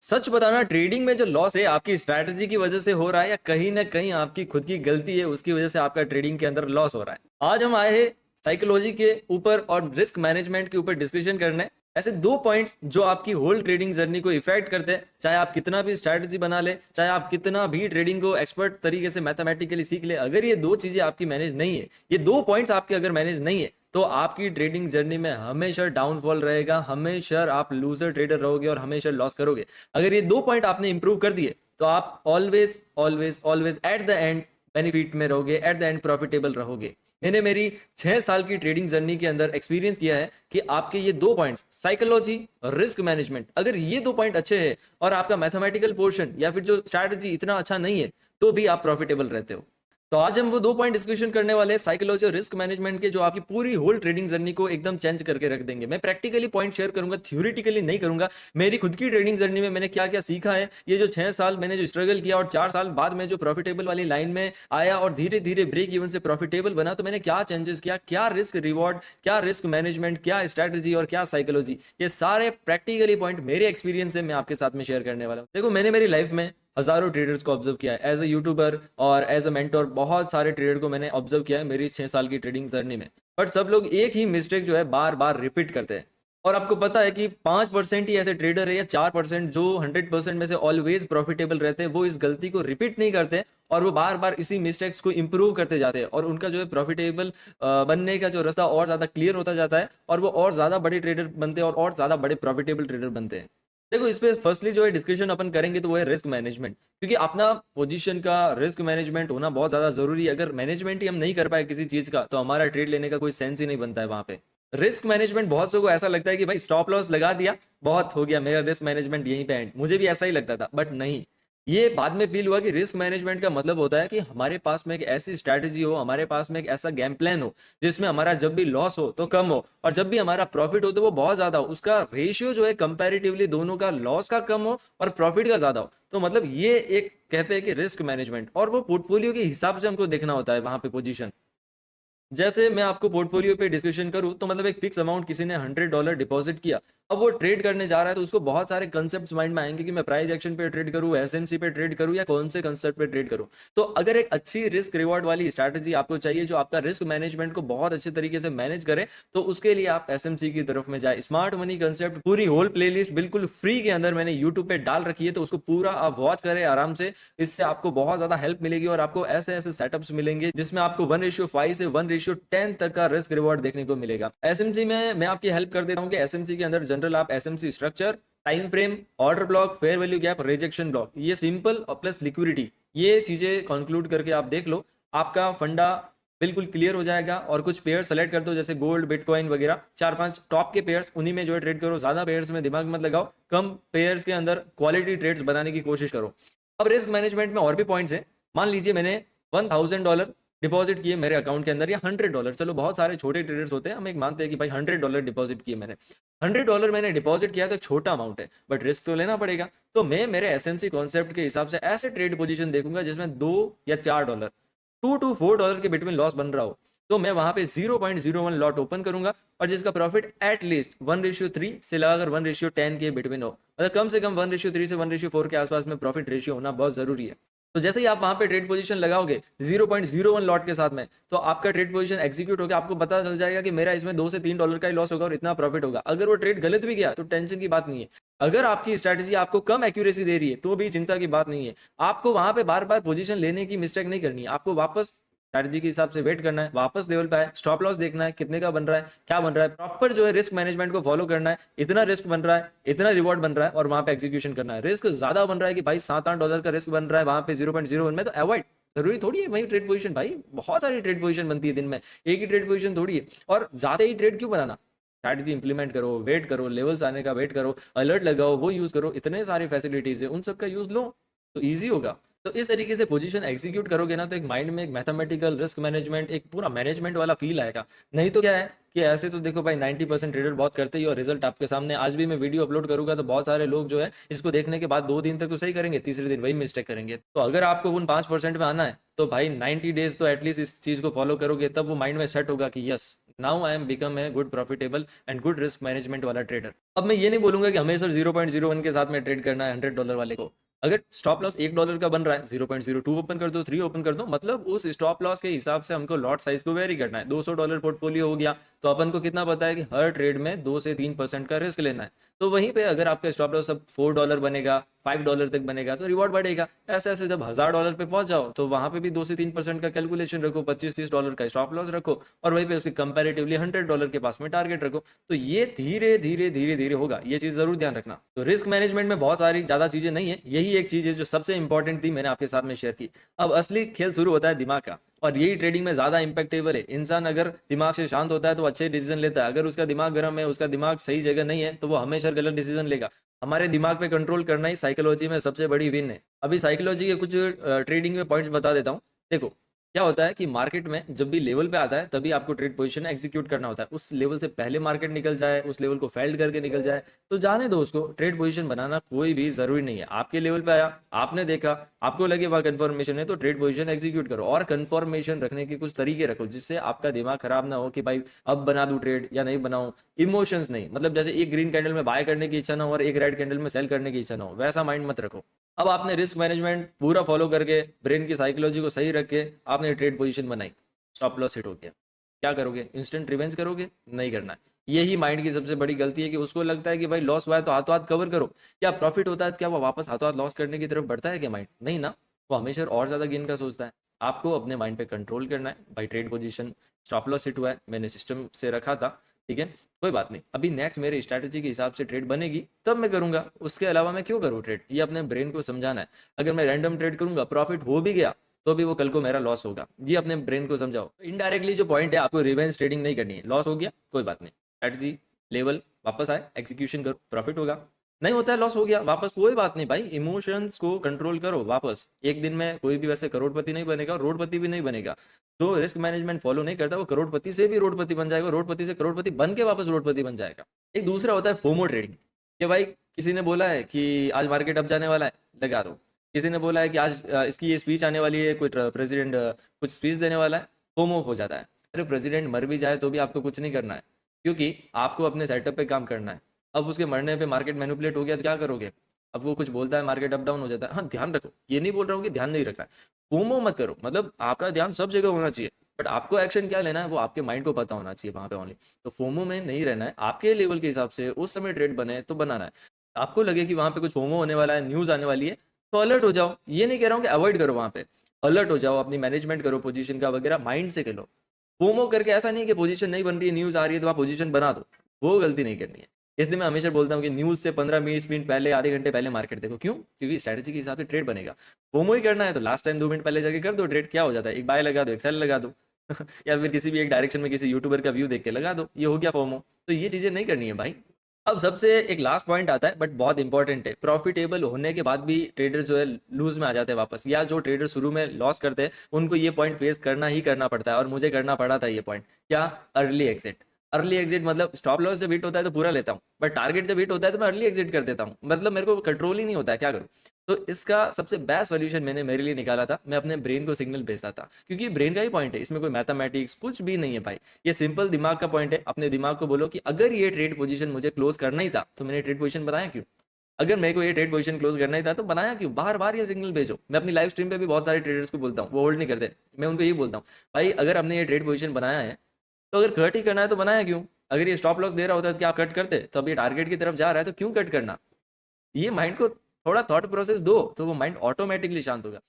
सच बताना, ट्रेडिंग में जो लॉस है आपकी स्ट्रैटेजी की वजह से हो रहा है या कहीं ना कहीं आपकी खुद की गलती है उसकी वजह से आपका ट्रेडिंग के अंदर लॉस हो रहा है। आज हम आए हैं साइकोलॉजी के ऊपर और रिस्क मैनेजमेंट के ऊपर डिस्कशन करने। ऐसे दो पॉइंट्स जो आपकी होल ट्रेडिंग जर्नी को इफेक्ट करते हैं, चाहे आप कितना भी स्ट्रैटेजी बना ले, चाहे आप कितना भी ट्रेडिंग को एक्सपर्ट तरीके से मैथमेटिकली सीख ले, अगर ये दो चीजें आपकी मैनेज नहीं है, ये दो पॉइंट्स आपके अगर मैनेज नहीं है, तो आपकी ट्रेडिंग जर्नी में हमेशा डाउनफॉल रहेगा, हमेशा आप लूजर ट्रेडर रहोगे और हमेशा लॉस करोगे। अगर ये दो पॉइंट आपने इंप्रूव कर दिए तो आप always always always at the end benefit में रहोगे, एट द एंड प्रॉफिटेबल रहोगे। मैंने मेरी 6 साल की ट्रेडिंग जर्नी के अंदर एक्सपीरियंस किया है कि आपके ये दो पॉइंट्स, साइकोलॉजी, रिस्क मैनेजमेंट, अगर ये दो पॉइंट अच्छे हैं और आपका मैथमेटिकल पोर्शन या फिर जो स्ट्रैटेजी इतना अच्छा नहीं है, तो भी आप प्रॉफिटेबल रहते हो। तो आज हम वो दो पॉइंट डिस्कशन करने वाले हैं साइकोलॉजी और रिस्क मैनेजमेंट के, जो आपकी पूरी होल ट्रेडिंग जर्नी को एकदम चेंज करके रख देंगे। मैं प्रैक्टिकली पॉइंट शेयर करूंगा, थ्योरेटिकली नहीं करूंगा। मेरी खुद की ट्रेडिंग जर्नी में मैंने क्या क्या सीखा है, ये जो 6 साल मैंने जो स्ट्रगल किया और 4 साल बाद में जो प्रॉफिटेबल वाली लाइन में आया और धीरे धीरे ब्रेक इवन से प्रॉफिटेबल बना, तो मैंने क्या चेंजेस किया, क्या रिस्क रिवॉर्ड, क्या रिस्क मैनेजमेंट, क्या स्ट्रैटेजी और क्या साइकोलॉजी, ये सारे प्रैक्टिकली पॉइंट मेरे एक्सपीरियंस से मैं आपके साथ में शेयर करने वाला हूँ। देखो, मैंने मेरी लाइफ में हजारों ट्रेडर्स को ऑब्जर्व किया है एज अ यूट्यूबर और एज अ मेंटोर। बहुत सारे ट्रेडर को मैंने ऑब्जर्व किया है मेरी 6 साल की ट्रेडिंग जर्नी में। बट सब लोग एक ही मिस्टेक जो है बार बार रिपीट करते हैं। और आपको पता है कि 5% ही ऐसे ट्रेडर है या 4% जो 100% में से ऑलवेज प्रॉफिटेबल रहते हैं, वो इस गलती को रिपीट नहीं करते और वो बार बार इसी मिस्टेक्स को इंप्रूव करते जाते हैं और उनका जो है प्रॉफिटेबल बनने का जो रास्ता और ज्यादा क्लियर होता जाता है और वो और ज्यादा बड़े ट्रेडर बनते हैं और ज्यादा बड़े प्रॉफिटेबल ट्रेडर बनते हैं। देखो, इस पे फर्स्टली जो है डिस्कशन अपन करेंगे तो वो है रिस्क मैनेजमेंट, क्योंकि अपना पोजीशन का रिस्क मैनेजमेंट होना बहुत ज्यादा जरूरी है। अगर मैनेजमेंट ही हम नहीं कर पाए किसी चीज का, तो हमारा ट्रेड लेने का कोई सेंस ही नहीं बनता है वहां पे। रिस्क मैनेजमेंट, बहुत लोगों को ऐसा लगता है कि भाई स्टॉप लॉस लगा दिया, बहुत हो गया, मेरा रिस्क मैनेजमेंट यहीं पे एंड। मुझे भी ऐसा ही लगता था, बट नहीं। ये बाद में फील हुआ कि रिस्क मैनेजमेंट का मतलब होता है कि हमारे पास में एक ऐसी स्ट्रैटेजी हो, हमारे पास में एक ऐसा गेम प्लान हो जिसमें हमारा जब भी लॉस हो तो कम हो और जब भी हमारा प्रॉफिट हो तो वो बहुत ज्यादा हो, उसका रेशियो जो है कंपैरेटिवली दोनों का, लॉस का कम हो और प्रॉफिट का ज्यादा हो। तो मतलब ये एक कहते हैं कि रिस्क मैनेजमेंट, और वो पोर्टफोलियो के हिसाब से हमको देखना होता है वहां पे पोजीशन। जैसे मैं आपको पोर्टफोलियो पे डिस्कशन करूं तो मतलब एक फिक्स अमाउंट किसी ने $100 डिपॉजिट किया, अब वो ट्रेड करने जा रहा है तो उसको बहुत सारे कंसेप्ट माइंड में आएंगे कि मैं प्राइस एक्शन पे ट्रेड करूं, एसएमसी पे ट्रेड करूं या कौन से कंसेप्ट पे ट्रेड करूं। तो अगर एक अच्छी रिस्क रिवॉर्ड वाली स्ट्रैटेजी आपको चाहिए जो आपका रिस्क मैनेजमेंट को बहुत अच्छे तरीके से मैनेज करे, तो उसके लिए आप एसएमसी की तरफ में जाए। स्मार्ट मनी कंसेप्ट पूरी होल प्लेलिस्ट बिल्कुल फ्री के अंदर मैंने यूट्यूब पे डाल रखी है, तो उसको पूरा आप वॉच करें आराम से। इससे आपको बहुत ज्यादा हेल्प मिलेगी और आपको ऐसे ऐसे सेटअप्स मिलेंगे जिसमें आपको 1:5 से 1:10 तक का रिस्क रिवॉर्ड देखने को मिलेगा। एसएमसी में मैं आपकी हेल्प कर देता हूँ कि एसएमसी के अंदर जनरल आप SMC structure, time frame, order block, fair value gap, rejection block, ये सिंपल और प्लस लिक्विडिटी, ये चीजें कंक्लूड करके आप देख लो, आपका फंडा बिल्कुल क्लियर हो जाएगा। और कुछ पेयर सेलेक्ट कर दो जैसे गोल्ड, बिटकॉइन वगैरह, 4-5 टॉप के पेयर्स, उन्हीं में जो है ट्रेड करो। ज्यादा पेयर्स में दिमाग मत लगाओ, कम पेयर्स के अंदर क्वालिटी ट्रेड्स बनाने की कोशिश करो। अब रिस्क मैनेजमेंट में और भी पॉइंट्स है। मान लीजिए मैंने $1000 डिपॉजिट किए मेरे अकाउंट के अंदर, या $100, चलो बहुत सारे छोटे ट्रेडर्स होते हैं, हम एक मानते हैं कि भाई $100 डिपॉजिट किए मैंने। $100 मैंने डिपॉजिट किया तो एक छोटा अमाउंट है, बट रिस्क तो लेना पड़ेगा। तो मैं मेरे एसएमसी कॉन्सेप्ट के हिसाब से ऐसे ट्रेड पोजीशन देखूंगा जिसमें $2 या $4, $2 to $4 के बिटवीन लॉस बन रहा हो, तो मैं वहां पे 0.01 लॉट ओपन करूंगा और जिसका प्रॉफिट एटलीस्ट 1:3 से लगाकर 1:10 के बिटवीन हो। मतलब कम से कम 1:3 से 1:4 के आसपास में प्रॉफिट रेशियो होना बहुत जरूरी है। तो जैसे ही आप वहां पे ट्रेड पोजीशन लगाओगे 0.01 लॉट के साथ में, तो आपका ट्रेड पोजीशन एग्जीक्यूट होकर आपको पता चल जाएगा कि मेरा इसमें $2 से $3 का ही लॉस होगा और इतना प्रॉफिट होगा। अगर वो ट्रेड गलत भी गया तो टेंशन की बात नहीं है। अगर आपकी स्ट्रैटेजी आपको कम एक्यूरेसी दे रही है तो भी चिंता की बात नहीं है। आपको वहां पे बार बार पोजीशन लेने की मिस्टेक नहीं करनी है, आपको वापस स्ट्रैटेजी के हिसाब से वेट करना है, वापस लेवल पे आए, स्टॉप लॉस देखना है कितने का बन रहा है, क्या बन रहा है, प्रॉपर जो है रिस्क मैनेजमेंट को फॉलो करना है। इतना रिस्क बन रहा है, इतना रिवॉर्ड बन रहा है और वहां पे एग्जीक्यूशन करना है। रिस्क ज्यादा बन रहा है कि भाई $7-8 का रिस्क बन रहा है वहां पे 0.01 में, तो अवॉइड। जरूरी थोड़ी है वही ट्रेड पोजीशन, भाई बहुत सारी ट्रेड पोजीशन बनती है दिन में, एक ही ट्रेड पोजीशन थोड़ी है। और ज्यादा ही ट्रेड क्यों बनाना, स्ट्रैटेजी इंप्लीमेंट करो, वेट करो, लेवल्स आने का वेट करो, अलर्ट लगाओ, वो यूज करो, इतने सारे फैसिलिटीज है, उन सब का यूज लो तो ईजी होगा। तो इस तरीके से पोजीशन एग्जीक्यूट करोगे ना, तो एक माइंड में एक मैथमेटिकल रिस्क मैनेजमेंट, एक पूरा मैनेजमेंट वाला फील आएगा। नहीं तो क्या है कि ऐसे तो देखो भाई 90% ट्रेडर बहुत करते ही और रिजल्ट आपके सामने। आज भी मैं वीडियो अपलोड करूंगा तो बहुत सारे लोग जो है इसको देखने के बाद 2 दिन तक तो सही करेंगे, तीसरे दिन वही मिस्टेक करेंगे। तो अगर आपको उन 5% में आना है तो भाई 90 डेज तो एटलीस्ट इस चीज को फॉलो करोगे, तब वो माइंड में सेट होगा कि yes now I am become a good profitable and good risk management वाला ट्रेडर। अब मैं ये नहीं बोलूंगा कि हमें सर 0.01 के साथ में ट्रेड करना है $100 वाले को। अगर स्टॉप लॉस $1 का बन रहा है 0.02 ओपन कर दो, 3 ओपन कर दो, मतलब उस स्टॉप लॉस के हिसाब से हमको लॉट साइज को वेरी करना है। $200 पोर्टफोलियो हो गया तो अपन को कितना पता है कि हर ट्रेड में 2 से 3% का रिस्क लेना है। तो वहीं पे अगर आपका स्टॉप लॉस अब $4 बनेगा, $5 तक बनेगा तो रिवॉर्ड बढ़ेगा। ऐसे ऐसे जब $1000 पे पहुंच जाओ तो वहां पे भी 2 से 3% का कैलकुलेशन रखो, $25-30 का स्टॉप लॉस रखो और वहीं पे उसके कंपैरेटिवली $100 के पास में टारगेट रखो। तो ये धीरे धीरे धीरे धीरे होगा, ये चीज जरूर ध्यान रखना। तो रिस्क मैनेजमेंट में बहुत सारी ज्यादा चीजें नहीं है, यही एक चीज है जो सबसे इंपॉर्टेंट थी, मैंने आपके साथ में शेयर की। अब असली खेल शुरू होता है दिमाग का, और यही ट्रेडिंग में ज्यादा इंपैक्टेबल है। इंसान अगर दिमाग से शांत होता है तो अच्छे डिसीजन लेता है, अगर उसका दिमाग गर्म है, उसका दिमाग सही जगह नहीं है, तो वो हमेशा गलत डिसीजन लेगा। हमारे दिमाग पे कंट्रोल करना ही साइकोलॉजी में सबसे बड़ी विन है। अभी साइकोलॉजी के कुछ ट्रेडिंग में पॉइंट्स बता देता हूँ। देखो क्या होता है कि मार्केट में जब भी लेवल पे आता है तभी आपको ट्रेड पोजीशन एग्जीक्यूट करना होता है। उस लेवल से पहले मार्केट निकल जाए, उस लेवल को फेल्ड करके निकल जाए तो जाने दो उसको। ट्रेड पोजीशन बनाना कोई भी जरूरी नहीं है। आपके लेवल पे आया, आपने देखा, आपको लगे वहां कंफर्मेशन है तो ट्रेड पोजीशन एग्जीक्यूट करो। और कंफर्मेशन रखने के कुछ तरीके रखो जिससे आपका दिमाग खराब ना हो कि भाई अब बना दूं ट्रेड या नहीं बनाऊं। इमोशंस नहीं, मतलब जैसे एक ग्रीन कैंडल में बाय करने की इच्छा ना हो और एक रेड कैंडल में सेल करने की इच्छा ना हो, वैसा माइंड मत रखो। अब आपने रिस्क मैनेजमेंट पूरा फॉलो करके, ब्रेन की साइकोलॉजी को सही रख के आपने ट्रेड पोजीशन बनाई, स्टॉप लॉस हिट हो गया, क्या करोगे? इंस्टेंट रिवेंज करोगे? नहीं करना है। यही माइंड की सबसे बड़ी गलती है कि उसको लगता है कि भाई लॉस हुआ है तो हाथों हाथ कवर करो। क्या प्रॉफिट होता है तो क्या वो वापस हाथों हाथ लॉस करने की तरफ बढ़ता है क्या माइंड? नहीं ना, वो हमेशा और ज्यादा गेन का सोचता है। आपको अपने माइंड पे कंट्रोल करना है। भाई trade position stop loss hit हुआ है, मैंने सिस्टम से रखा था, ठीक है, कोई बात नहीं, अभी नेक्स्ट मेरे स्ट्रैटेजी के हिसाब से ट्रेड बनेगी तब मैं करूंगा, उसके अलावा मैं क्यों करूँ ट्रेड? ये अपने ब्रेन को समझाना है। अगर मैं रैंडम ट्रेड करूंगा, प्रॉफिट हो भी गया तो भी वो कल को मेरा लॉस होगा, ये अपने ब्रेन को समझाओ। इनडायरेक्टली जो पॉइंट है, आपको रिवेंज ट्रेडिंग नहीं करनी है। लॉस हो गया कोई बात नहीं, स्ट्रैटेजी लेवल वापस आए, एग्जीक्यूशन करो, प्रॉफिट होगा। नहीं होता है, लॉस हो गया, वापस कोई बात नहीं भाई, इमोशंस को कंट्रोल करो। वापस एक दिन में कोई भी वैसे करोड़पति नहीं बनेगा, रोडपति भी नहीं बनेगा। जो रिस्क मैनेजमेंट फॉलो नहीं करता वो करोड़पति से भी रोडपति बन जाएगा, रोडपति से करोड़पति बन के वापस रोडपति बन जाएगा। एक दूसरा होता है फोमो ट्रेडिंग, कि भाई किसी ने बोला है कि आज मार्केट अप जाने वाला है, लगा दो। किसी ने बोला है कि आज इसकी ये स्पीच आने वाली है, कोई प्रेसिडेंट कुछ स्पीच देने वाला है, फोमो हो जाता है। अरे प्रेसिडेंट मर भी जाए तो भी आपको कुछ नहीं करना है, क्योंकि आपको अपने सेटअप पे काम करना है। अब उसके मरने पे मार्केट मैनिपुलेट हो गया तो क्या करोगे? अब वो कुछ बोलता है, मार्केट अप डाउन हो जाता है, हाँ ध्यान रखो, ये नहीं बोल रहा हूँ कि ध्यान नहीं रखना है, फोमो मत करो, मतलब आपका ध्यान सब जगह होना चाहिए, बट आपको एक्शन क्या लेना है वो आपके माइंड को पता होना चाहिए वहां पे ओनली। तो फोमो में नहीं रहना है, आपके लेवल के हिसाब से उस समय ट्रेड बने तो बनाना है। आपको लगे कि वहां पे कुछ फोमो होने वाला है, न्यूज आने वाली है, तो अलर्ट हो जाओ। ये नहीं कह रहा हूँ कि अवॉइड करो, वहां पे अलर्ट हो जाओ, अपनी मैनेजमेंट करो पोजीशन का वगैरह, माइंड से खेलो। फोमो करके ऐसा नहीं कि पोजीशन नहीं बन रही है, न्यूज आ रही है तो वहां पोजीशन बना दो, वो गलती नहीं करनी है। इसलिए मैं हमेशा बोलता हूँ कि न्यूज से 15-20 मिनट पहले, आधे घंटे पहले मार्केट देखो। क्यों? क्योंकि स्ट्रैटेजी के हिसाब से ट्रेड बनेगा। फोमो ही करना है तो लास्ट टाइम 2 मिनट पहले जाके कर दो ट्रेड, क्या हो जाता है, एक बाय लगा दो, एक सेल लगा दो या फिर किसी भी एक डायरेक्शन में किसी यूट्यूबर का व्यू देख के लगा दो, ये हो गया फोमो। तो ये चीजें नहीं करनी है भाई। अब सबसे एक लास्ट पॉइंट आता है बट बहुत इंपॉर्टेंट है, प्रॉफिटेबल होने के बाद भी ट्रेडर जो है लूज में आ जाते हैं वापस, या जो ट्रेडर शुरू में लॉस करते हैं उनको ये पॉइंट फेस करना ही करना पड़ता है, और मुझे करना पड़ा था ये पॉइंट। क्या? Early exit. अर्ली एग्जिट मतलब स्टॉप लॉस जब हिट होता है तो पूरा लेता हूँ, बट टारगेट जब हिट होता है तो मैं अर्ली एग्जिट कर देता हूँ, मतलब मेरे को कंट्रोल ही नहीं होता है, क्या करूँ? तो इसका सबसे बेस्ट सॉल्यूशन मैंने मेरे लिए निकाला था, मैं अपने ब्रेन को सिग्नल भेजता था, क्योंकि ब्रेन का ही पॉइंट है, इसमें कोई मैथमेटिक्स कुछ भी नहीं है भाई, ये सिंपल दिमाग का पॉइंट है। अपने दिमाग को बोलो कि अगर ये ट्रेड पोजीशन मुझे क्लोज करना ही था तो मैंने ट्रेड पोजीशन बनाया क्यों? अगर मेरे को ये ट्रेड पोजीशन क्लोज करना ही था तो बनाया क्यों? बार बार ये सिग्नल भेजो। मैं अपनी लाइव स्ट्रीम पे भी बहुत सारे ट्रेडर्स को बोलता हूँ, वो होल्ड नहीं करते, मैं उनको यही बोलता हूँ, भाई अगर हमने ये ट्रेड पोजीशन बनाया है तो अगर कट ही करना है तो बनाया क्यों? अगर ये स्टॉप लॉस दे रहा होता तो क्या आप कट करते? तो अब ये टारगेट की तरफ जा रहा है तो क्यों कट करना? ये माइंड को थोड़ा थॉट प्रोसेस दो तो वो माइंड ऑटोमेटिकली शांत होगा।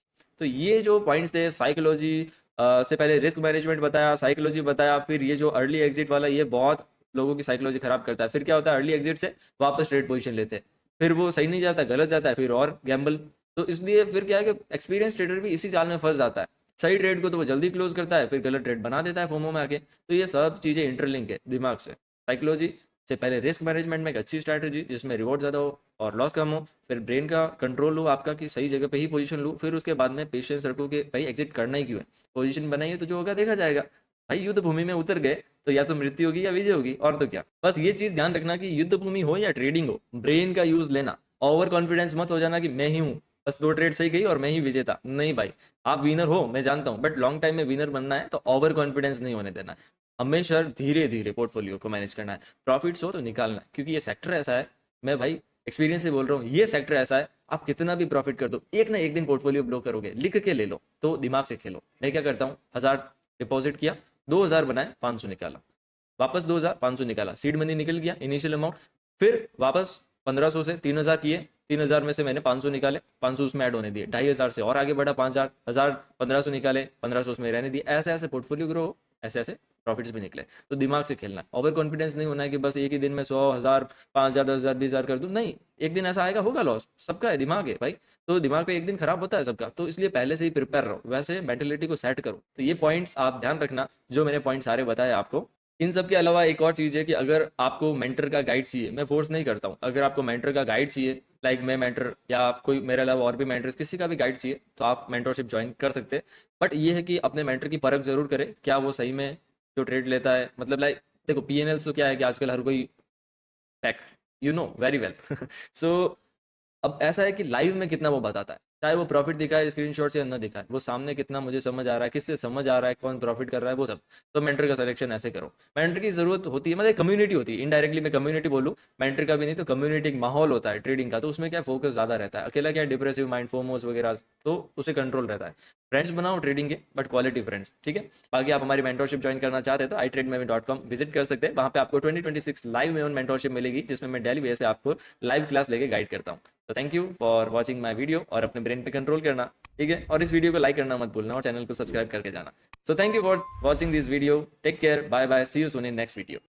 तो ये जो पॉइंट्स थे, साइकोलॉजी से पहले रिस्क मैनेजमेंट बताया, साइकोलॉजी बताया, फिर ये जो अर्ली एग्जिट वाला, ये बहुत लोगों की साइकोलॉजी खराब करता है। फिर क्या होता है, अर्ली एग्जिट से वापस ट्रेड पोजीशन लेते हैं, फिर वो सही नहीं जाता, गलत जाता है, फिर और गैम्बल। तो इसलिए फिर क्या है कि एक्सपीरियंस ट्रेडर भी इसी जाल में फंस जाता है। सही ट्रेड को तो वो जल्दी क्लोज करता है, फिर गलत ट्रेड बना देता है फोमो में आके। तो ये सब चीजें इंटरलिंक है दिमाग से। साइकोलॉजी से पहले रिस्क मैनेजमेंट में एक अच्छी स्ट्रैटेजी जिसमें रिवॉर्ड ज़्यादा हो और लॉस कम हो, फिर ब्रेन का कंट्रोल हो आपका कि सही जगह पे ही पोजीशन लो, फिर उसके बाद में पेशेंस रखो कि भाई एग्जिट करना ही क्यों है, पोजीशन बनाइए तो जो होगा देखा जाएगा। भाई युद्ध भूमि में उतर गए तो या तो मृत्यु होगी या विजय होगी, और तो क्या। बस ये चीज ध्यान रखना कि युद्ध भूमि हो या ट्रेडिंग हो, ब्रेन का यूज लेना। ओवर कॉन्फिडेंस मत हो जाना कि मैं ही हूँ, बस 2 ट्रेड सही गई और मैं ही विजेता। नहीं भाई, आप विनर हो मैं जानता हूँ, बट लॉन्ग टाइम में विनर बनना है तो ओवर कॉन्फिडेंस नहीं होने देना। हमेशा धीरे धीरे पोर्टफोलियो को मैनेज करना है। प्रॉफिट्स हो तो निकालना है, क्योंकि ये सेक्टर ऐसा है, मैं भाई एक्सपीरियंस से बोल रहा हूँ, ये सेक्टर ऐसा है, आप कितना भी प्रॉफिट कर दो, एक ना एक दिन पोर्टफोलियो ब्लो करोगे। लिख के ले लो, तो दिमाग से खेलो। मैं क्या करता हूँ, 1000 डिपॉजिट किया, 2000 बनाए, 500 निकाला, वापस 2000, 500 निकाला, सीड मनी निकल गया, इनिशियल अमाउंट। फिर वापस 1500 से 3000 किए, 3000 में से मैंने 500 निकाले, 500 उसमें ऐड होने दिए, 2500 से और आगे बढ़ा, 5000, 1500 निकाले, 1500 उसमें रहने दिए। ऐसे ऐसे पोर्टफोलियो ग्रो, ऐसे ऐसे प्रॉफिट्स भी निकले। तो दिमाग से खेलना है, ओवर कॉन्फिडेंस नहीं होना है कि बस एक ही दिन में 100, 1000, 5000, 10000, 20000 कर दूं। नहीं, एक दिन ऐसा आएगा, होगा लॉस, सबका है, दिमाग है भाई। तो दिमाग पे एक दिन खराब होता है सबका, तो इसलिए पहले से ही प्रिपेयर रहो, वैसे मेंटेलिटी को सेट करो। तो ये पॉइंट्स आप ध्यान रखना, जो मैंने पॉइंट सारे बताए आपको। इन सब के अलावा एक और चीज़ है कि अगर आपको मेंटर का गाइड चाहिए, मैं फोर्स नहीं करता हूँ, अगर आपको मेंटर का गाइड चाहिए, लाइक मैं मेंटर या कोई मेरे अलावा और भी मेंटर्स, किसी का भी गाइड चाहिए, तो आप मेंटरशिप ज्वाइन कर सकते हैं। बट ये है कि अपने मेंटर की परख जरूर करें, क्या वो सही में जो ट्रेड लेता है, मतलब लाइक देखो पीएनएल तो क्या है कि आजकल हर कोई tech, you know very well. So अब ऐसा है कि लाइव में कितना वो बताता है, चाहे वो प्रॉफिट दिखाए स्क्रीनशॉट से न दिखाए, वो सामने कितना मुझे समझ आ रहा है, किससे समझ आ रहा है, कौन प्रॉफिट कर रहा है, वो सब। तो मेंटर का सिलेक्शन ऐसे करो। मेंटर की जरूरत होती है, मतलब कम्युनिटी होती है, इनडायरेक्टली मैं कम्युनिटी बोलूँ, मेंटर का भी नहीं तो कम्युनिटी, एक माहौल होता है ट्रेडिंग का, तो उसमें क्या फोकस ज्यादा रहता है। अकेला क्या डिप्रेसिव माइंड, फोमोस वगैरह, तो उसे कंट्रोल रहता है। फ्रेंड्स बनाओ ट्रेडिंग के, बट क्वालिटी फ्रेंड्स, ठीक है। बाकी आप हमारी मेंटरशिप ज्वाइन करना चाहते हैं तो iTradeMevin.com विजिट कर सकते हैं। वहाँ पे आपको 2026 लाइव मेवन मेंटरशिप मिलेगी, जिसमें मैं डेली बेस पे आपको लाइव क्लास लेके गाइड करता हूँ। तो thank you for watching my video, और अपने ब्रेन पे कंट्रोल करना, ठीक है। और इस वीडियो को लाइक करना मत भूलना, और चैनल को सब्सक्राइब करके जाना। So thank you for watching this video, take care, bye bye, see you soon in next video.